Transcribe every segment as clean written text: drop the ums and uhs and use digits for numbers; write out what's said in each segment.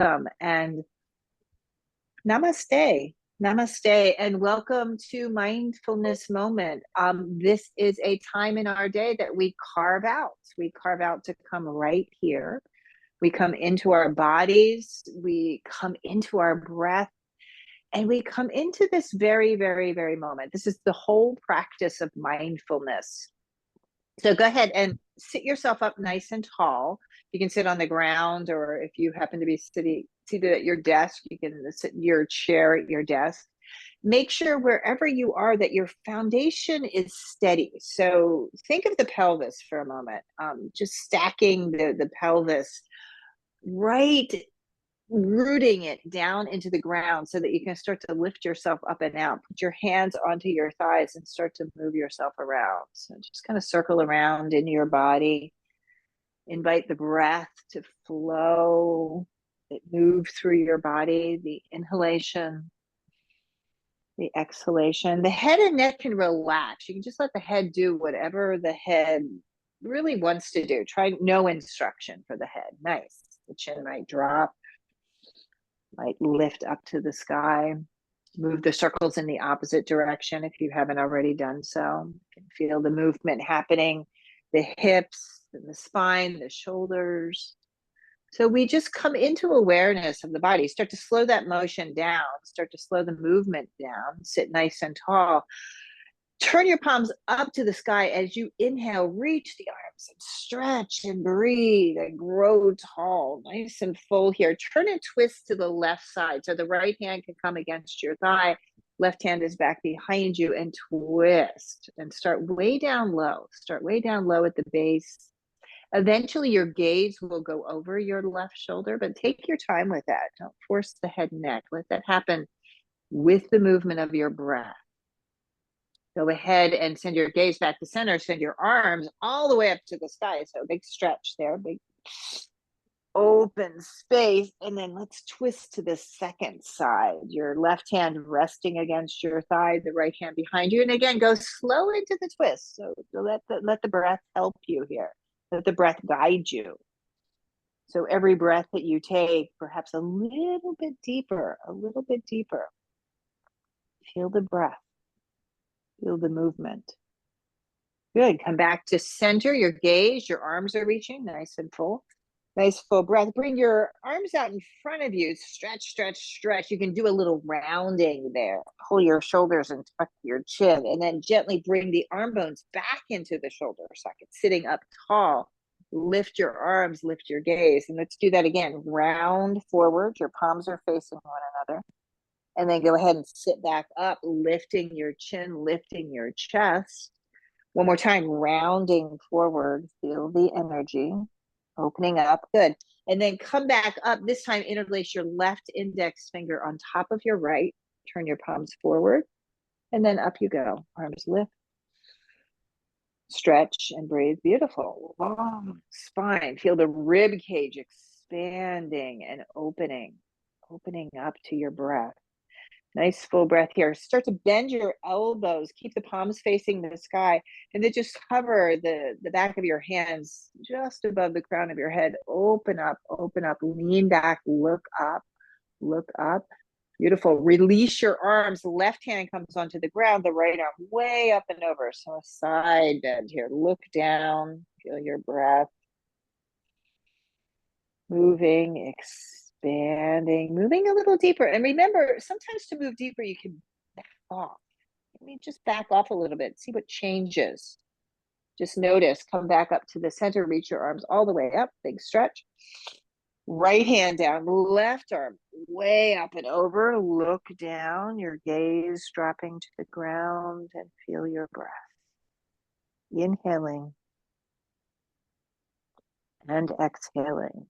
and namaste. Namaste, and welcome to Mindfulness Moment. This is a time in our day that we carve out. We carve out to come right here. We come into our bodies, we come into our breath, and we come into this very, very, very moment. This is the whole practice of mindfulness. So go ahead and sit yourself up nice and tall. You can sit on the ground, or if you happen to be seated at your desk, you can sit in your chair at your desk. Make sure wherever you are that your foundation is steady. So think of the pelvis for a moment, just stacking the pelvis, right, rooting it down into the ground so that you can start to lift yourself up and out. Put your hands onto your thighs and start to move yourself around. So just kind of circle around in your body. Invite the breath to flow, move through your body, the inhalation, the exhalation. The head and neck can relax. You can just let the head do whatever the head really wants to do. Try no instruction for the head. Nice. The chin might drop, might lift up to the sky. Move the circles in the opposite direction if you haven't already done so. You can feel the movement happening, the hips, and the spine, the shoulders. So we just come into awareness of the body. Start to slow that motion down. Start to slow the movement down. Sit nice and tall. Turn your palms up to the sky as you inhale. Reach the arms and stretch and breathe and grow tall. Nice and full here. Turn and twist to the left side. So the right hand can come against your thigh. Left hand is back behind you, and twist and start way down low. Start way down low at the base. Eventually your gaze will go over your left shoulder, but take your time with that. Don't force the head and neck. Let that happen with the movement of your breath. Go ahead and send your gaze back to center. Send your arms all the way up to the sky. So big stretch there, big open space. And then let's twist to the second side. Your left hand resting against your thigh, the right hand behind you. And again, go slow into the twist. So let the breath help you here. Let the breath guide you. So every breath that you take, perhaps a little bit deeper, a little bit deeper. Feel the breath. Feel the movement. Good. Come back to center. Your gaze, your arms are reaching nice and full. Nice full breath. Bring your arms out in front of you. Stretch, stretch, stretch. You can do a little rounding there. Pull your shoulders and tuck your chin. And then gently bring the arm bones back into the shoulder socket. Sitting up tall. Lift your arms, lift your gaze. And let's do that again. Round forward. Your palms are facing one another. And then go ahead and sit back up, lifting your chin, lifting your chest. One more time, rounding forward. Feel the energy. Opening up. Good. And then come back up. This time, interlace your left index finger on top of your right. Turn your palms forward. And then up you go. Arms lift. Stretch and breathe. Beautiful. Long spine. Feel the rib cage expanding and opening up to your breath. Nice full breath here. Start to bend your elbows. Keep the palms facing the sky. And then just hover the back of your hands just above the crown of your head. Open up, lean back, look up, look up. Beautiful. Release your arms. The left hand comes onto the ground, the right arm way up and over. So a side bend here. Look down, feel your breath. Moving, expanding, moving a little deeper. And remember, sometimes to move deeper, you can back off. Let me just back off a little bit, see what changes. Just notice, come back up to the center, reach your arms all the way up, big stretch. Right hand down, left arm way up and over. Look down, your gaze dropping to the ground, and feel your breath. Inhaling and exhaling.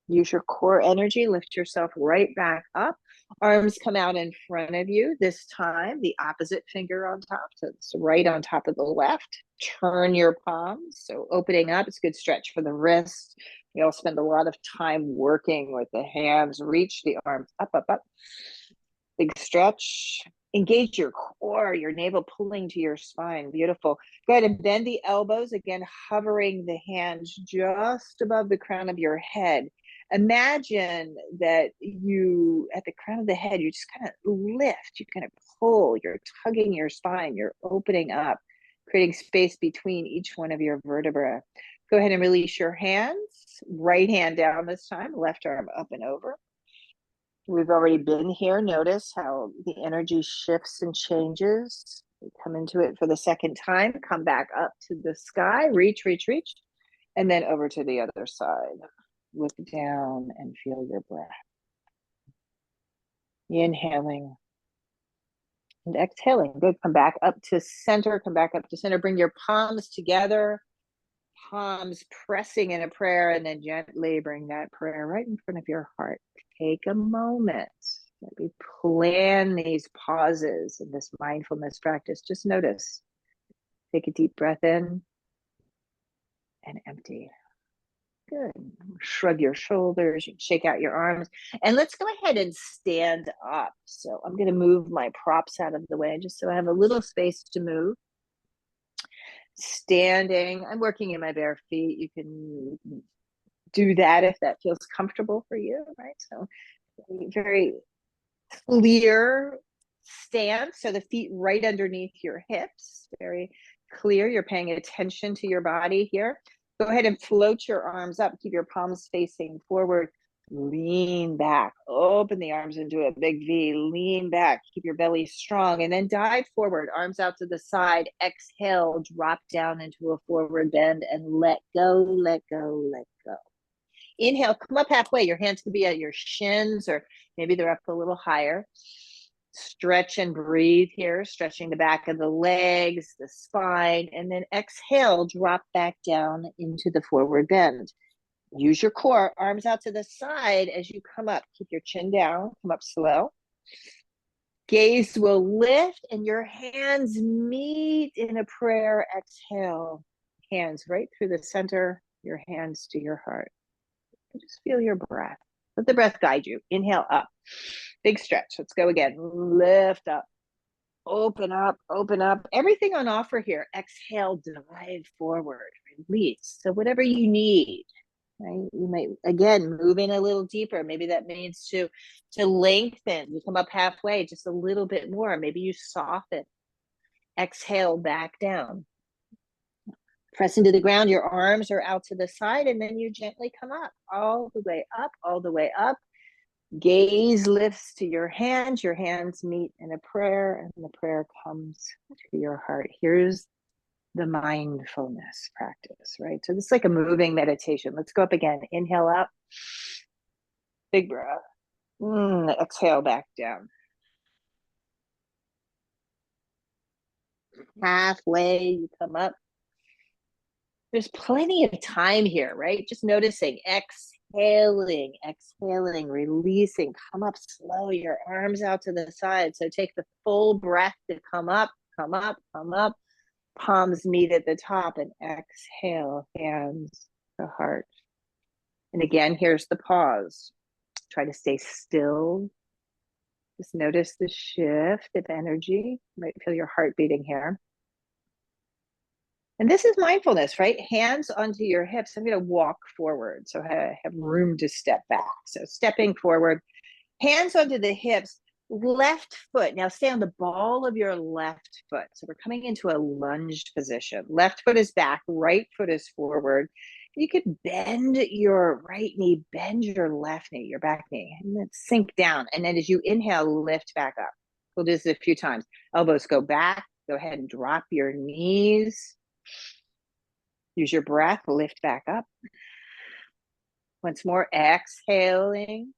Use your core energy, lift yourself right back up. Arms come out in front of you. This time, the opposite finger on top. So it's right on top of the left. Turn your palms. So opening up, it's a good stretch for the wrists. We all spend a lot of time working with the hands. Reach the arms up, up, up. Big stretch. Engage your core, your navel pulling to your spine. Beautiful. Go ahead and bend the elbows. Again, hovering the hands just above the crown of your head. Imagine that you, at the crown of the head, you just kind of lift, you kind of pull, you're tugging your spine, you're opening up, creating space between each one of your vertebrae. Go ahead and release your hands. Right hand down this time, left arm up and over. We've already been here. Notice how the energy shifts and changes. We come into it for the second time. Come back up to the sky. Reach, reach, reach. And then over to the other side. Look down and feel your breath. Inhaling and exhaling. Good. Come back up to center. Come back up to center. Bring your palms together. Palms pressing in a prayer, and then gently bring that prayer right in front of your heart. Take a moment. We plan these pauses in this mindfulness practice. Just notice. Take a deep breath in and empty. Good. Shrug your shoulders, shake out your arms, and let's go ahead and stand up. So I'm going to move my props out of the way just so I have a little space to move. Standing, I'm working in my bare feet. You can do that if that feels comfortable for you, right? So very clear stance. So the feet right underneath your hips, very clear. You're paying attention to your body here. Go ahead and float your arms up. Keep your palms facing forward. Lean back. Open the arms into a big V. Lean back. Keep your belly strong. And then dive forward. Arms out to the side. Exhale. Drop down into a forward bend and let go, let go, let go. Inhale. Come up halfway. Your hands could be at your shins, or maybe they're up a little higher. Stretch and breathe here, stretching the back of the legs, the spine, and then exhale, drop back down into the forward bend. Use your core, arms out to the side as you come up. Keep your chin down, come up slow. Gaze will lift and your hands meet in a prayer. Exhale, hands right through the center, your hands to your heart. Just feel your breath. Let the breath guide you. Inhale up. Big stretch. Let's go again. Lift up. Open up. Open up. Everything on offer here. Exhale, dive forward. Release. So whatever you need. Right? You might, again, move in a little deeper. Maybe that means to lengthen. You come up halfway, just a little bit more. Maybe you soften. Exhale, back down. Press into the ground. Your arms are out to the side, and then you gently come up, all the way up, all the way up. Gaze lifts to your hands meet in a prayer, and the prayer comes to your heart. Here's the mindfulness practice, right? So this is like a moving meditation. Let's go up again. Inhale up, big breath. Exhale back down. Halfway, you come up. There's plenty of time here, right? Just noticing, exhaling, releasing. Come up slow, your arms out to the side. So take the full breath to come up, come up, come up. Palms meet at the top, and exhale, hands to heart. And again, here's the pause. Try to stay still. Just notice the shift of energy. You might feel your heart beating here. And this is mindfulness, right? Hands onto your hips. I'm going to walk forward, so I have room to step back. So stepping forward, hands onto the hips, left foot. Now stay on the ball of your left foot. So we're coming into a lunged position. Left foot is back, right foot is forward. You could bend your right knee, bend your left knee, your back knee, and then sink down. And then as you inhale, lift back up. We'll do this a few times. Elbows go back. Go ahead and drop your knees. Use your breath, lift back up. Once more, exhaling.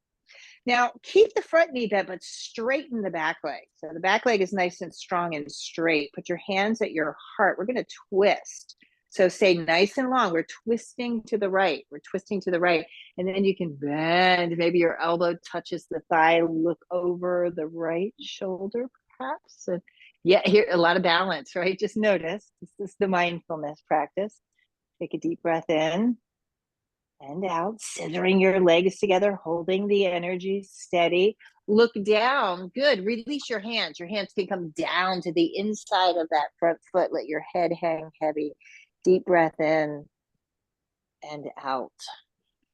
Now, keep the front knee bent, but straighten the back leg. So the back leg is nice and strong and straight. Put your hands at your heart. We're going to twist. So stay nice and long. We're twisting to the right. We're twisting to the right. And then you can bend. Maybe your elbow touches the thigh. Look over the right shoulder, perhaps. And yeah, here, a lot of balance, right? Just notice. This is the mindfulness practice. Take a deep breath in and out, scissoring your legs together, holding the energy steady. Look down. Good. Release your hands. Your hands can come down to the inside of that front foot. Let your head hang heavy. Deep breath in and out.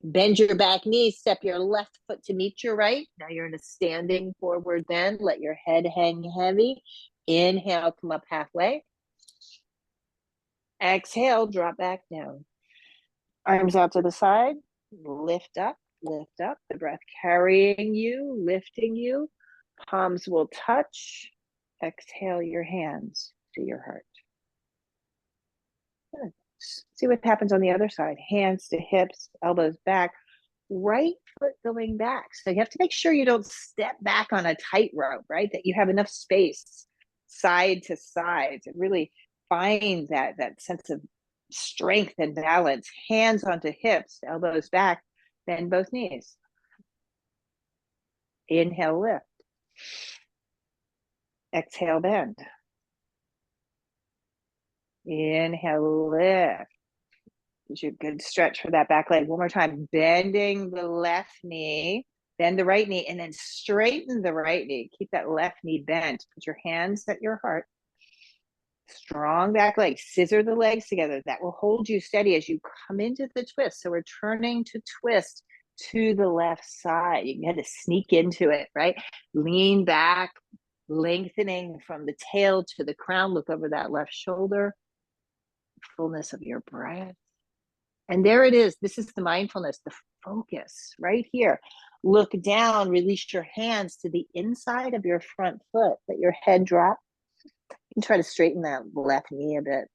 Bend your back knee, step your left foot to meet your right. Now you're in a standing forward bend. Let your head hang heavy. Inhale, come up halfway. Exhale, drop back down. Arms out to the side. Lift up, lift up. The breath carrying you, lifting you. Palms will touch. Exhale your hands to your heart. Good. See what happens on the other side. Hands to hips, elbows back. Right foot going back. So you have to make sure you don't step back on a tightrope, right? That you have enough space side to side to really find that sense of strength and balance. Hands onto hips, elbows back, bend both knees. Inhale, lift. Exhale, bend. Inhale, lift. Gives you a good stretch for that back leg. One more time. Bending the left knee, bend the right knee, and then straighten the right knee. Keep that left knee bent. Put your hands at your heart. Strong back leg. Scissor the legs together. That will hold you steady as you come into the twist. So we're turning to twist to the left side. You can kind of sneak into it, right? Lean back, lengthening from the tail to the crown. Look over that left shoulder. Fullness of your breath. And there it is. This is the mindfulness, the focus right here. Look down, release your hands to the inside of your front foot, let your head drop. You can try to straighten that left knee a bit.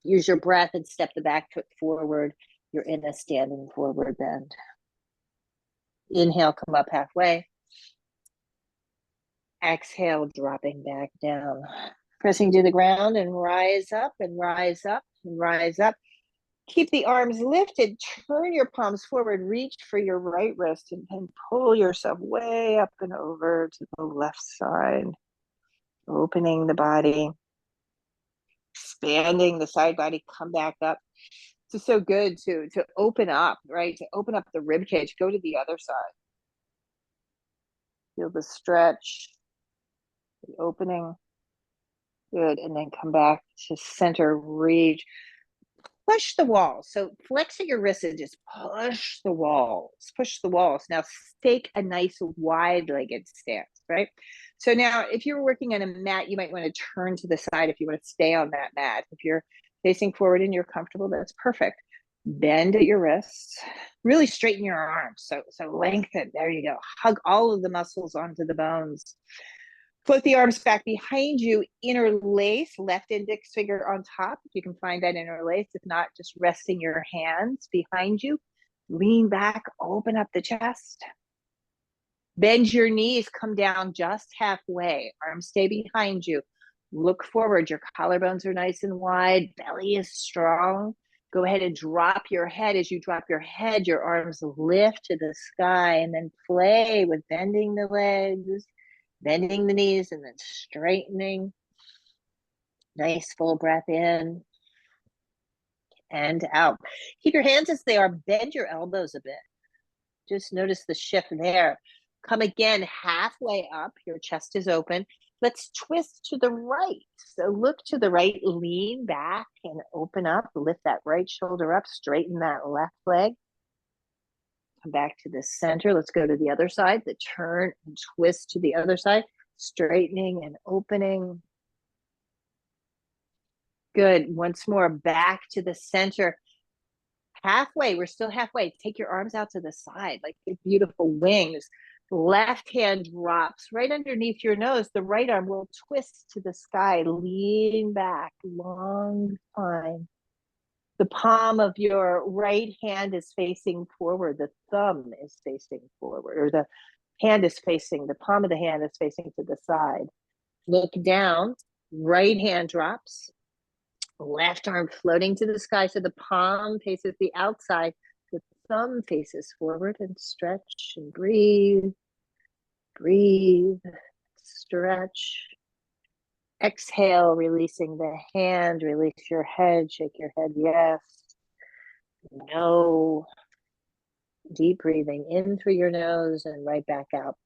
Use your breath and step the back foot forward. You're in a standing forward bend. Inhale, come up halfway. Exhale, dropping back down. Pressing to the ground and rise up and rise up and rise up. Keep the arms lifted, turn your palms forward, reach for your right wrist, and pull yourself way up and over to the left side. Opening the body, expanding the side body, come back up. It's so good to open up, right? To open up the rib cage, go to the other side. Feel the stretch, the opening. Good, and then come back to center, reach. Push the walls. So flex at your wrists and just push the walls. Push the walls. Now take a nice wide-legged stance, right? So now if you're working on a mat, you might want to turn to the side if you want to stay on that mat. If you're facing forward and you're comfortable, that's perfect. Bend at your wrists. Really straighten your arms. So lengthen. There you go. Hug all of the muscles onto the bones. Float the arms back behind you, interlace, left index finger on top. If you can find that interlace. If not, just resting your hands behind you. Lean back, open up the chest. Bend your knees, come down just halfway. Arms stay behind you. Look forward. Your collarbones are nice and wide. Belly is strong. Go ahead and drop your head. As you drop your head, your arms lift to the sky, and then play with bending the legs. Bending the knees and then straightening. Nice full breath in and out. Keep your hands as they are. Bend your elbows a bit. Just notice the shift there. Come again halfway up. Your chest is open. Let's twist to the right. So look to the right, lean back and open up. Lift that right shoulder up. Straighten that left leg. Come back to the center. Let's go to the other side. The turn and twist to the other side. Straightening and opening. Good. Once more, back to the center. Halfway. We're still halfway. Take your arms out to the side like your beautiful wings. Left hand drops right underneath your nose. The right arm will twist to the sky. Lean back. Long spine. The palm of your right hand is facing forward. The thumb is facing forward, or the hand is facing, the palm of the hand is facing to the side. Look down, right hand drops, left arm floating to the sky. So the palm faces the outside, the thumb faces forward, and stretch and breathe, breathe, stretch. Exhale, releasing the hand, release your head, shake your head, yes, no. Deep breathing in through your nose and right back out.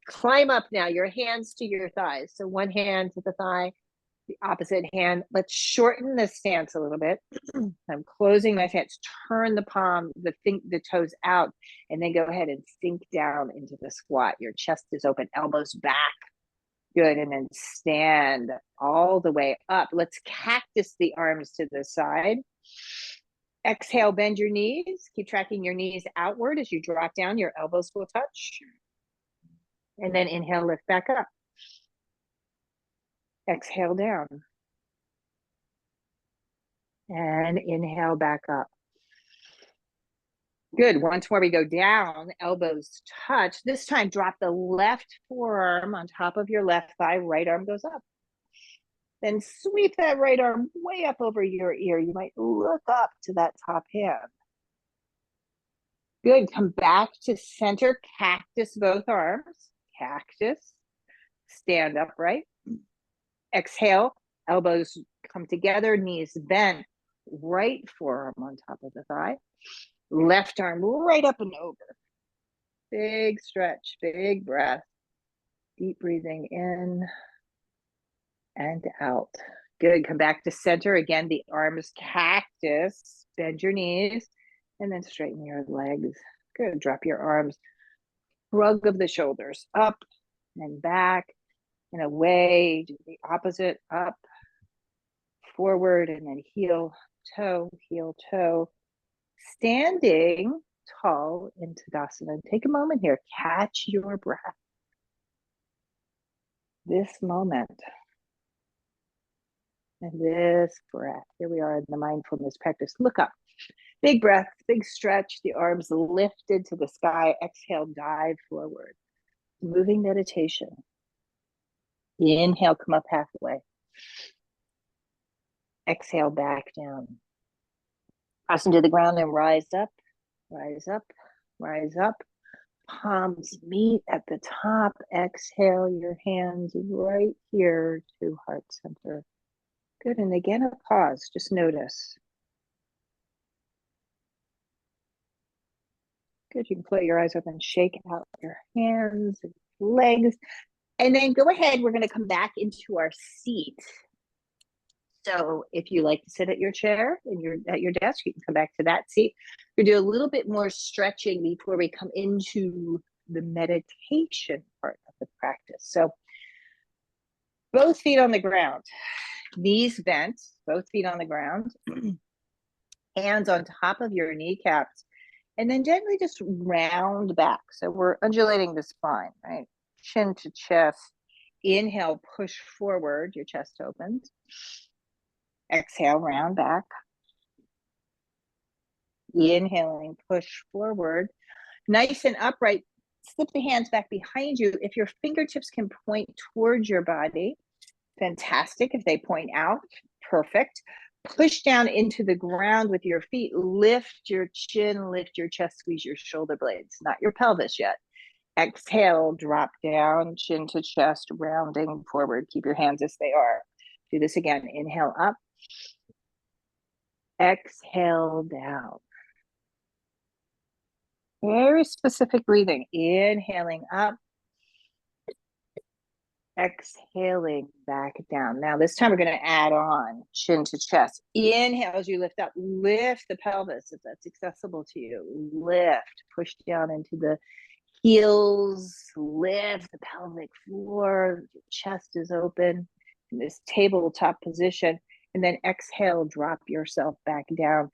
Climb up now, your hands to your thighs. So one hand to the thigh, The opposite hand. Let's shorten the stance a little bit. I'm closing my hands. Turn the palm, the toes out, and then go ahead and sink down into the squat. Your chest is open, elbows back. Good. And then stand all the way up. Let's cactus the arms to the side. Exhale, bend your knees. Keep tracking your knees outward as you drop down. Your elbows will touch. And then inhale, lift back up. Exhale down. And inhale back up. Good. Once more, we go down, elbows touch. This time, drop the left forearm on top of your left thigh. Right arm goes up. Then sweep that right arm way up over your ear. You might look up to that top hand. Good. Come back to center. Cactus both arms. Cactus. Stand upright. Exhale. Elbows come together. Knees bent. Right forearm on top of the thigh. Left arm right up and over. Big stretch. Big breath. Deep breathing in and out. Good. Come back to center. Again, the arms cactus. Bend your knees and then straighten your legs. Good. Drop your arms. Shrug of the shoulders up and back and away. Do the opposite. Up, forward, and then heel, toe, standing tall in Tadasana. Take a moment here. Catch your breath. This moment and this breath. Here we are in the mindfulness practice. Look up. Big breath, big stretch. The arms lifted to the sky. Exhale, dive forward. Moving meditation. Inhale, come up halfway. Exhale, back down. Press into the ground and rise up, rise up, rise up. Palms meet at the top. Exhale, your hands right here to heart center. Good. And again, a pause. Just notice. Good. You can put your eyes open, shake out your hands, legs, and then go ahead. We're going to come back into our seat. So if you like to sit at your chair and you're at your desk, you can come back to that seat. We do a little bit more stretching before we come into the meditation part of the practice. So both feet on the ground, knees bent, both feet on the ground, hands on top of your kneecaps, and then gently just round back. So we're undulating the spine, right? Chin to chest. Inhale, push forward, your chest opens. Exhale, round back. Inhaling, push forward. Nice and upright. Slip the hands back behind you. If your fingertips can point towards your body, fantastic. If they point out, perfect. Push down into the ground with your feet. Lift your chin, lift your chest, squeeze your shoulder blades, not your pelvis yet. Exhale, drop down, chin to chest, rounding forward. Keep your hands as they are. Do this again. Inhale up. Exhale down. Very specific breathing. Inhaling up. Exhaling back down. Now this time we're going to add on chin to chest. Inhale as you lift up. Lift the pelvis if that's accessible to you. Lift. Push down into the heels. Lift the pelvic floor. Your chest is open in this tabletop position. And then exhale, drop yourself back down.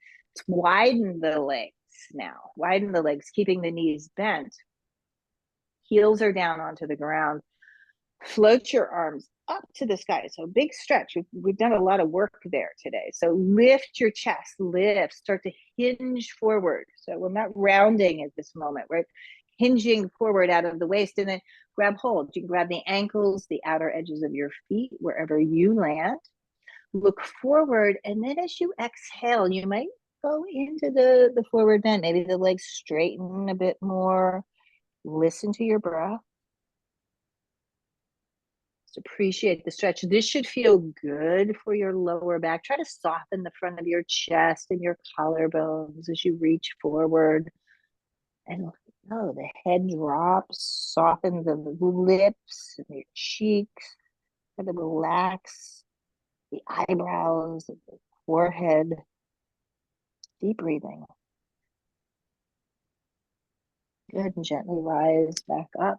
Widen the legs now. Widen the legs, keeping the knees bent. Heels are down onto the ground. Float your arms up to the sky. So big stretch. We've done a lot of work there today. So lift your chest, lift, start to hinge forward. So we're not rounding at this moment. We're hinging forward out of the waist, and then grab hold. You can grab the ankles, the outer edges of your feet, wherever you land. Look forward, and then as you exhale, you might go into the forward bend. Maybe the legs straighten a bit more. Listen to your breath. Just appreciate the stretch. This should feel good for your lower back. Try to soften the front of your chest and your collarbones as you reach forward. And the head drops, soften the lips and your cheeks. Kind of relax the eyebrows, the forehead. Deep breathing. Good, and gently rise back up.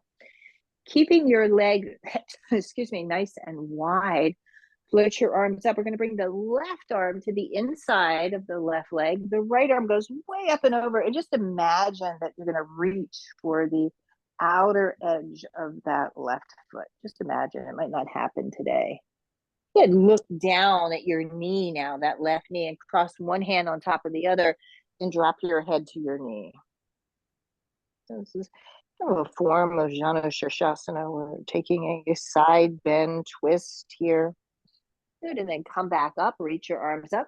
Keeping your leg, excuse me, nice and wide. Float your arms up. We're going to bring the left arm to the inside of the left leg. The right arm goes way up and over. And just imagine that you're going to reach for the outer edge of that left foot. Just imagine. It might not happen today. Good. Look down at your knee now, that left knee, and cross one hand on top of the other and drop your head to your knee. So this is kind of a form of Janu Shirshasana. We're taking a side bend twist here. Good, and then come back up, reach your arms up.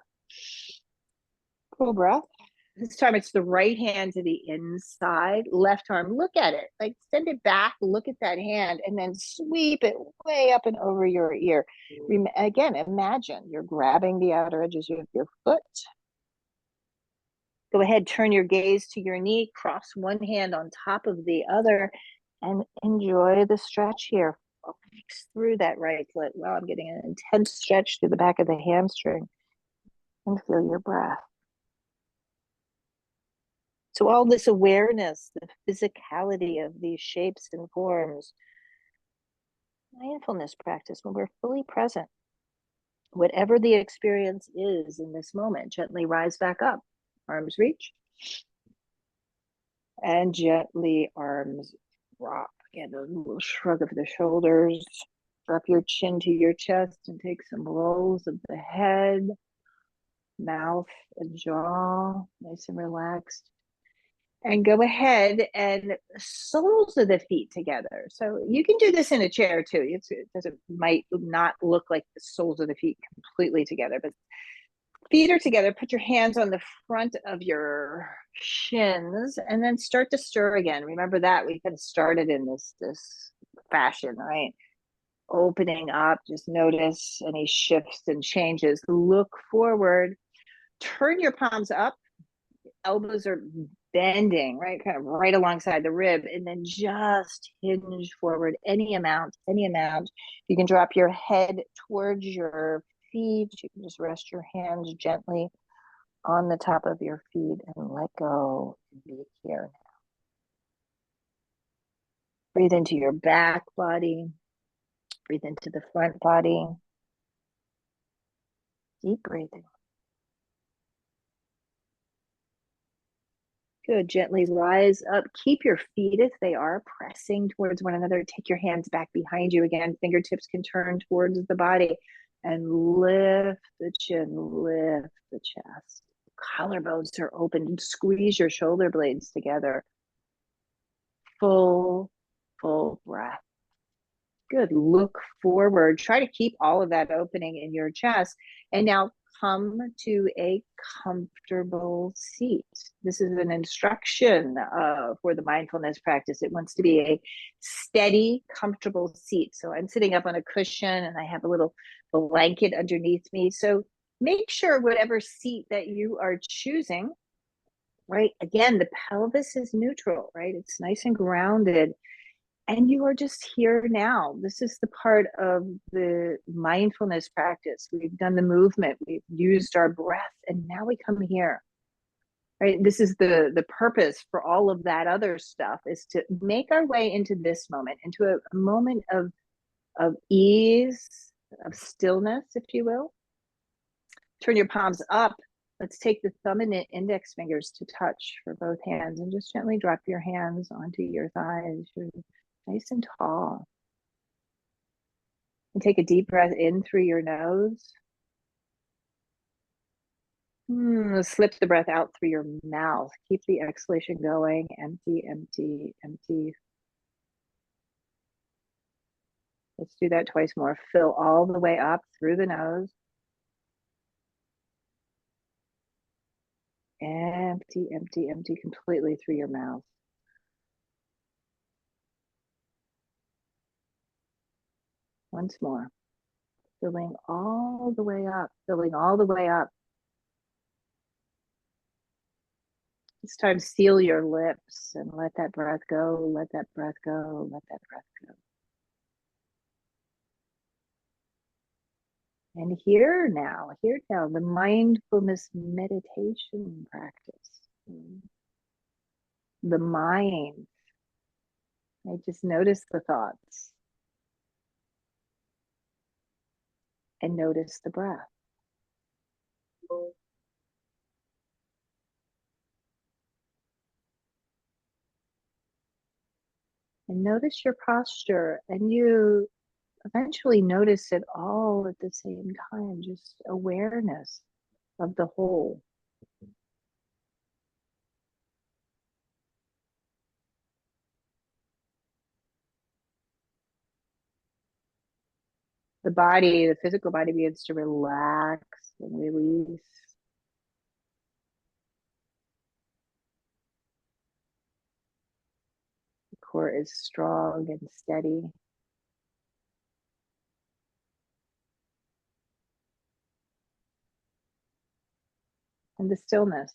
Cool breath. This time it's the right hand to the inside, left arm, look at it, like send it back, look at that hand, and then sweep it way up and over your ear. Again, imagine you're grabbing the outer edges of your foot. Go ahead, turn your gaze to your knee, cross one hand on top of the other, and enjoy the stretch here. Flex through that right foot. Wow, I'm getting an intense stretch through the back of the hamstring. And feel your breath. So all this awareness, the physicality of these shapes and forms, mindfulness practice, when we're fully present, whatever the experience is in this moment, gently rise back up, arms reach, and gently arms drop. Again, a little shrug of the shoulders, drop your chin to your chest and take some rolls of the head, mouth and jaw, nice and relaxed. And go ahead and soles of the feet together. So you can do this in a chair too. It might not look like the soles of the feet completely together, but feet are together. Put your hands on the front of your shins and then start to stir again. Remember that we kind of started in this fashion, right? Opening up, just notice any shifts and changes. Look forward, turn your palms up, elbows are bending, right? Kind of right alongside the rib, and then just hinge forward any amount. You can drop your head towards your feet. You can just rest your hands gently on the top of your feet and let go and be here now. Breathe into your back body. Breathe into the front body. Deep breathing. Good. Gently rise up. Keep your feet as they are, pressing towards one another. Take your hands back behind you again. Fingertips can turn towards the body and lift the chin, lift the chest. Collarbones are open. Squeeze your shoulder blades together. Full breath. Good. Look forward. Try to keep all of that opening in your chest. And now come to a comfortable seat. This is an instruction for the mindfulness practice. It wants to be a steady, comfortable seat. So I'm sitting up on a cushion and I have a little blanket underneath me. So make sure whatever seat that you are choosing, right? Again, the pelvis is neutral, right? It's nice and grounded. And you are just here now. This is the part of the mindfulness practice. We've done the movement, we've used our breath, and now we come here. Right? This is the purpose for all of that other stuff, is to make our way into this moment, into a moment of ease, of stillness, if you will. Turn your palms up. Let's take the thumb and index fingers to touch for both hands, and just gently drop your hands onto your thighs. You're nice and tall. And take a deep breath in through your nose. Slip the breath out through your mouth. Keep the exhalation going. Empty, empty, empty. Let's do that twice more. Fill all the way up through the nose. Empty, empty, empty completely through your mouth. Once more. Filling all the way up, filling all the way up. This time, seal your lips and let that breath go, let that breath go, let that breath go. And here now, the mindfulness meditation practice. The mind. I just notice the thoughts and notice the breath. And notice your posture, and you eventually notice it all at the same time, just awareness of the whole. The physical body begins to relax and release. The core is strong and steady. And the stillness.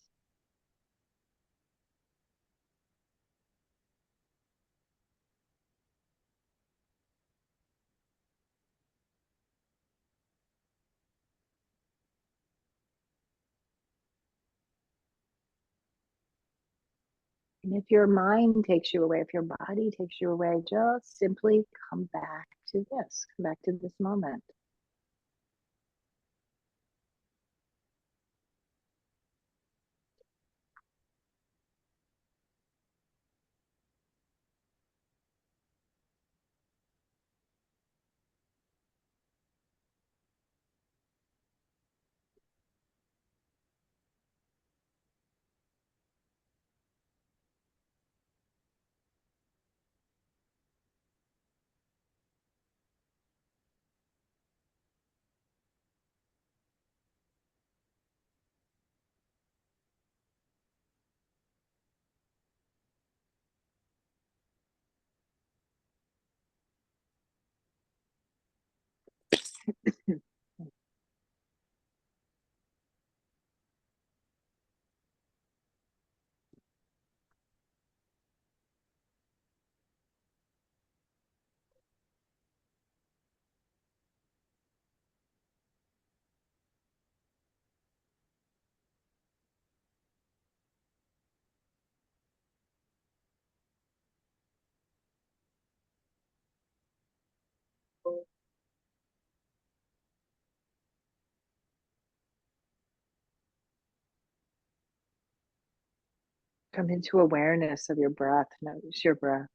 And if your mind takes you away, if your body takes you away, just simply come back to this, come back to this moment. Come into awareness of your breath. Notice your breath.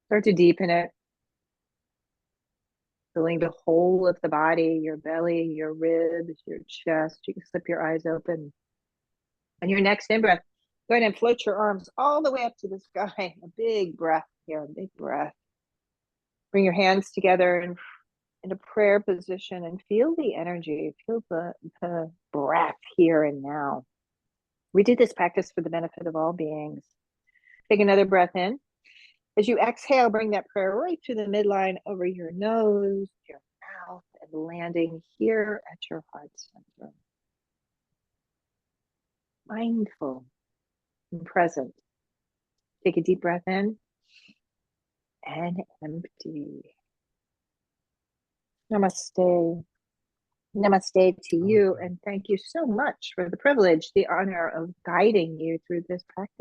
Start to deepen it, filling the whole of the body, your belly, your ribs, your chest. You can slip your eyes open. And your next in breath, go ahead and float your arms all the way up to the sky. A big breath here, a big breath. Bring your hands together in a prayer position and feel the energy, feel the breath here and now. We do this practice for the benefit of all beings. Take another breath in. As you exhale, bring that prayer right to the midline over your nose, your mouth, and landing here at your heart center. Mindful and present. Take a deep breath in and empty. Namaste. Namaste to you, and thank you so much for the privilege, the honor of guiding you through this practice.